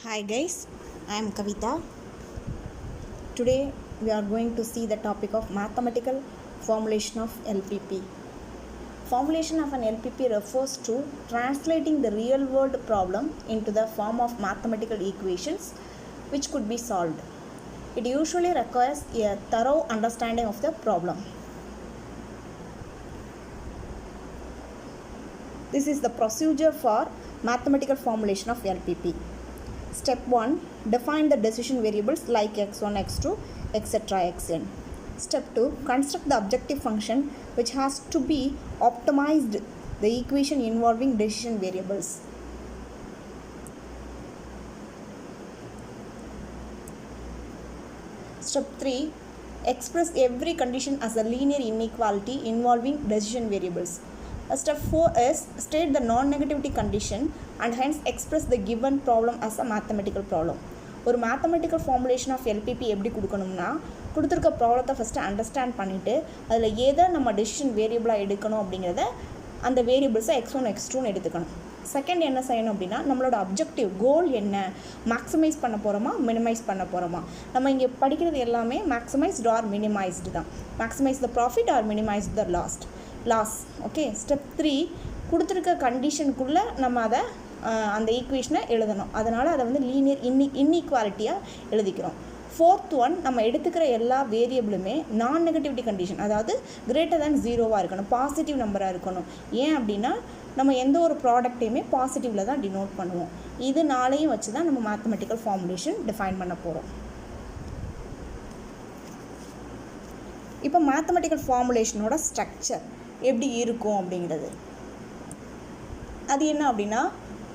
Hi guys, I am Kavita. Today we are going to see the topic of mathematical formulation of LPP. Formulation of an LPP refers to translating the real world problem into the form of mathematical equations which could be solved. It usually requires a thorough understanding of the problem. This is the procedure for mathematical formulation of LPP. Step 1. Define the decision variables like x1, x2, etc. xn. Step 2. Construct the objective function which has to be optimized the equation involving decision variables. Step 3. Express every condition as a linear inequality involving decision variables. Step 4 is state the non-negativity condition and hence express the given problem as a mathematical problem. ஒரு mathematical formulation of LPP எப்படி கொடுக்கணும்னா கொடுத்துருக்க ப்ராப்ளத்தை first understand பண்ணிவிட்டு அதில் எதை நம்ம decision வேரியபிளாக எடுக்கணும் அப்படிங்கிறத அந்த வேரியபிள்ஸை x1 x2ன்னு எடுத்துக்கணும். செகண்ட் என்ன செய்யணும் அப்படின்னா நம்மளோட அப்ஜெக்டிவ் கோல் என்ன, மேக்ஸிமைஸ் பண்ண போகிறோமா மினிமைஸ் பண்ண போகிறோமா. நம்ம இங்கே படிக்கிறது எல்லாமே மேக்ஸிமைஸ்டு ஆர் மினிமைஸ்டு தான். Maximise the profit or minimise the loss. Okay. Step 3 கொடுத்துருக்க கண்டிஷனுக்குள்ளே நம்ம அதை அந்த ஈக்குவேஷனை எழுதணும். அதனால் அதை வந்து லீனியர் இன்இக்வாலிட்டியாக எழுதிக்கிறோம். ஃபோர்த் ஒன், நம்ம எடுத்துக்கிற எல்லா வேரியபிளுமே நான் நெகட்டிவிட்டி கண்டிஷன், அதாவது கிரேட்டர் தேன் 0வாக இருக்கணும், பாசிட்டிவ் நம்பராக இருக்கணும். ஏன் அப்படின்னா நம்ம எந்த ஒரு ப்ராடக்ட்டையுமே பாசிட்டிவில் தான் டினோட் பண்ணுவோம். இது நாளையும் வச்சு தான் நம்ம மேத்தமெட்டிக்கல் ஃபார்முலேஷன் டிஃபைன் பண்ண போகிறோம். இப்போ மேத்தமெட்டிக்கல் ஃபார்முலேஷனோட ஸ்ட்ரக்சர் எப்படி இருக்கும் அப்படிங்கிறது அது என்ன அப்படின்னா,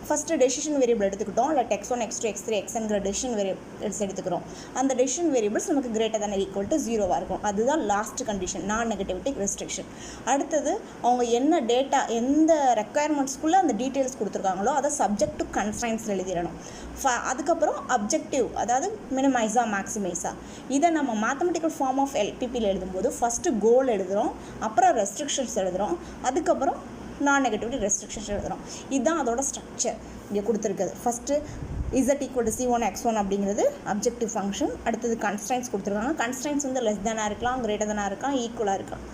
ஃபஸ்ட்டு டெசிஷன் வேரியபிள் எடுத்துக்கிட்டோம். இல்லை x1 x2 x3 xnங்கிற decision variables எடுத்துக்கிறோம். அந்த டெசிஷன் வேரியபிள்ஸ் நமக்கு கிரேட்டர் தேன் ஈக்குவல் டு 0வாக இருக்கும். அதுதான் லாஸ்ட் கண்டிஷன், நான் நெகட்டிவிட்டி ரெஸ்ட்ரிக்ஷன். அடுத்தது அவங்க என்ன டேட்டா எந்த ரெக்குயர்மெண்ட்ஸ்குள்ளே அந்த டீட்டெயில்ஸ் கொடுத்துருக்காங்களோ அதை சப்ஜெக்ட் டு கன்ஸ்ட்ரைன்ஸில் எழுதிடணும். அதுக்கப்புறம் அப்ஜெக்டிவ், அதாவது மினிமைஸா மேக்ஸிமைஸா. இதை நம்ம மேத்தமெட்டிக்கல் ஃபார்ம் ஆஃப் எல்பிபியில் எழுதும்போது ஃபஸ்ட்டு கோல் எழுதுகிறோம், அப்புறம் ரெஸ்ட்ரிக்ஷன்ஸ் எழுதுகிறோம், அதுக்கப்புறம் நான் நெகட்டிவிட்டி ரெஸ்ட்ரிக்ஷன்ஸ் எழுதுகிறோம். இதுதான் அதோட ஸ்ட்ரக்சர் இங்கே கொடுத்துருக்குது. First z equal to c1 x1 அப்படிங்கிறது அப்ஜெக்டிவ் ஃபங்க்ஷன். அடுத்தது கன்ஸ்ட்ரைன்ஸ் கொடுத்துருக்காங்க. கன்ஸ்ட்ரைன்ஸ் வந்து லெஸ் தேனாக இருக்கலாம், கிரேட்டர் தேனாக இருக்கலாம், ஈக்குவலாக இருக்கலாம்,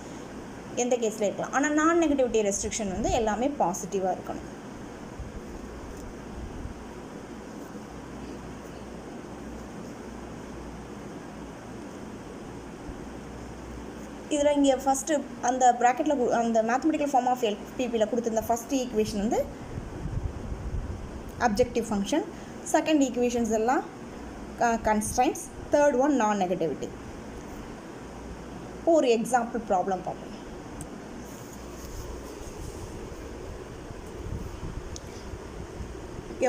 எந்த கேஸில் இருக்கலாம். ஆனால் நான் நெகட்டிவிட்டி ரெஸ்ட்ரிக்ஷன் வந்து எல்லாமே பாசிட்டிவாக இருக்கணும். இதில் இங்கே ஃபஸ்ட்டு அந்த ப்ராக்கெட்டில் அந்த மேத்தமெட்டிக்கல் ஃபார்ம் ஆஃப் எல்பிபியில் கொடுத்துருந்த ஃபஸ்ட் ஈக்குவேஷன் வந்து அப்ஜெக்டிவ் ஃபங்க்ஷன், செகண்ட் ஈக்குவேஷன்ஸ் எல்லாம் constraints, third one non negativity. ஒரு எக்ஸாம்பிள் ப்ராப்ளம் பார்ப்போம்.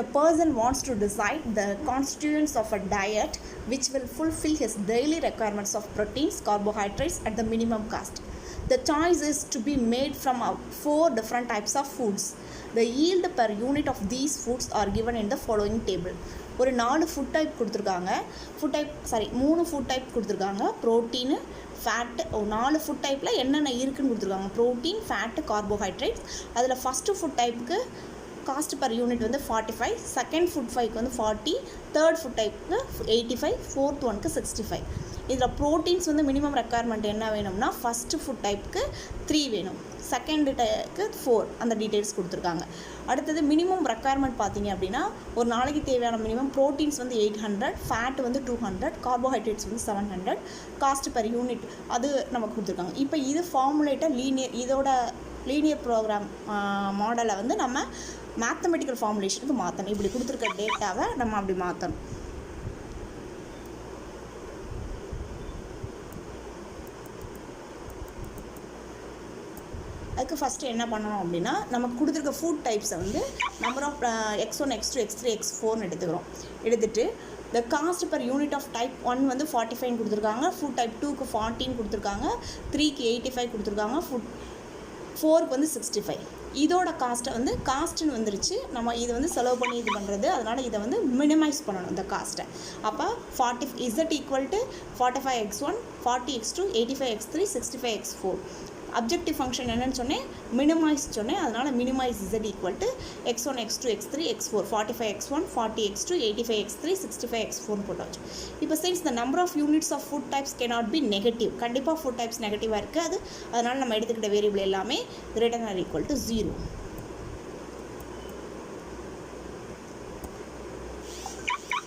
A person wants to decide the constituents of a diet which will fulfill his daily requirements of proteins, carbohydrates at the minimum cost. The choice is to be made from 4 different types of foods. The yield per unit of these foods are given in the following table. ஒரு 4 food type கொடுத்துருக்காங்க. 3 food type கொடுத்துருக்காங்க. Fat, ஃபேட்டு, 4 food டைப்பில் என்னென்ன இருக்குதுன்னு கொடுத்துருக்காங்க. Protein, fat, carbohydrates. அதில் first food டைப்புக்கு காஸ்ட் பர் யூனிட் வந்து 45, செகண்ட் ஃபுட் டைப்புக்கு வந்து 40, தேர்ட் ஃபுட் டைப்புக்கு 85, ஃபோர்த் ஒனுக்கு 65. இதில் ப்ரோட்டீன்ஸ் வந்து மினிமம் ரெக்குயர்மெண்ட் என்ன வேணும்னா ஃபஸ்ட்டு ஃபுட் டைப்புக்கு 3 வேணும், செகண்ட் டைப்புக்கு 4, அந்த டீட்டெயில்ஸ் கொடுத்துருக்காங்க. அடுத்தது மினிமம் ரெக்குயர்மெண்ட் பார்த்தீங்க அப்படின்னா ஒரு நாளைக்கு தேவையான மினிமம் ப்ரோட்டீன்ஸ் வந்து 800, ஃபேட் வந்து 200, கார்போஹைட்ரேட்ஸ் வந்து 700, காஸ்ட் பர் யூனிட் அது நமக்கு கொடுத்துருக்காங்க. இப்போ இது ஃபார்முலேட்டர் இதோட லீனியர் ப்ரோக்ராம் மாடலை வந்து நம்ம மேத்தமெட்டிக்கல் ஃபார்முலேஷனுக்கு மாற்றணும். இப்படி கொடுத்துருக்க டேட்டாவை நம்ம அப்படி மாற்றணும். அதுக்கு ஃபஸ்ட்டு என்ன பண்ணணும் அப்படின்னா நமக்கு கொடுத்துருக்க ஃபுட் டைப்ஸை வந்து number of x1 x2 x3 x4ன்னு எடுத்துகிட்டு the cost per unit of type 1 வந்து 45 கொடுத்துருக்காங்க, ஃபுட் டைப் 2க்கு 14 கொடுத்துருக்காங்க, 3க்கு 85 கொடுத்துருக்காங்க, ஃபுட் 4க்கு வந்து 65. இதோட காஸ்ட்டை வந்து காஸ்ட்டுன்னு வந்துருச்சு. நம்ம இது வந்து செலவு பண்ணி இது பண்ணுறது, அதனால் இதை வந்து மினிமைஸ் பண்ணணும் இந்த காஸ்ட்டை. அப்போ z equal to 45x1, 40x2, 85x3, 65x4. Objective function என்னன்னு சொன்னேன், மினிமைஸ் சொன்னேன். அதனால் minimise z equal to x1 x2 x3 x4 45 x1 40 x2 85 x3 65 x4 போட்டாச்சு. இப்போ since the number of units of food types cannot be negative, கண்டிப்பாக food types நெகட்டிவாக இருக்குது. அதனால் நம்ம எடுத்துக்கிட்ட வேரியபிள் எல்லாமே greater than or equal to 0.